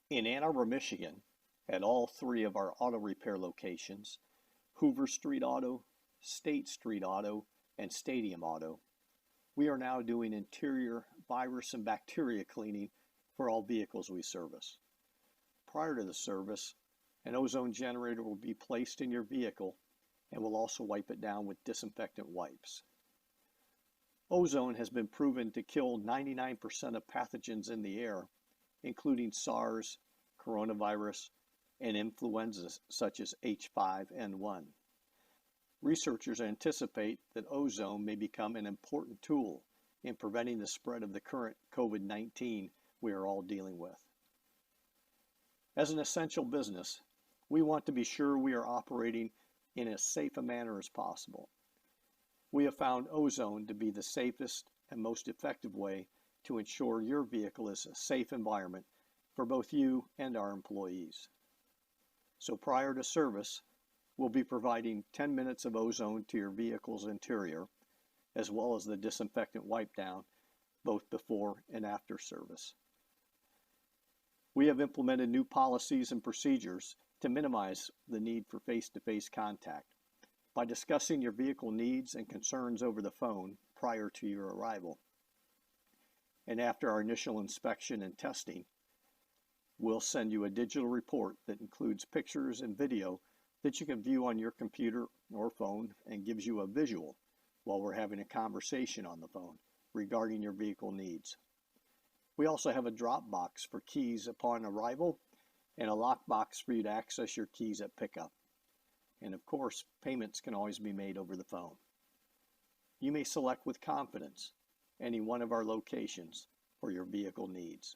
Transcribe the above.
In Ann Arbor, Michigan, at all three of our auto repair locations, Hoover Street Auto, State Street Auto, and Stadium Auto, we are now doing interior virus and bacteria cleaning for all vehicles we service. Prior to the service, an ozone generator will be placed in your vehicle and will also wipe it down with disinfectant wipes. Ozone has been proven to kill 99% of pathogens in the air, including SARS, coronavirus, and influenzas such as H5N1. Researchers anticipate that ozone may become an important tool in preventing the spread of the current COVID-19 we are all dealing with. As an essential business, we want to be sure we are operating in as safe a manner as possible. We have found ozone to be the safest and most effective way to ensure your vehicle is a safe environment for both you and our employees. So prior to service, we'll be providing 10 minutes of ozone to your vehicle's interior, as well as the disinfectant wipe down, both before and after service. We have implemented new policies and procedures to minimize the need for face-to-face contact. By discussing your vehicle needs and concerns over the phone prior to your arrival. And after our initial inspection and testing, we'll send you a digital report that includes pictures and video that you can view on your computer or phone and gives you a visual while we're having a conversation on the phone regarding your vehicle needs. We also have a drop box for keys upon arrival and a lock box for you to access your keys at pickup. And of course, payments can always be made over the phone. You may select with confidence any one of our locations for your vehicle needs.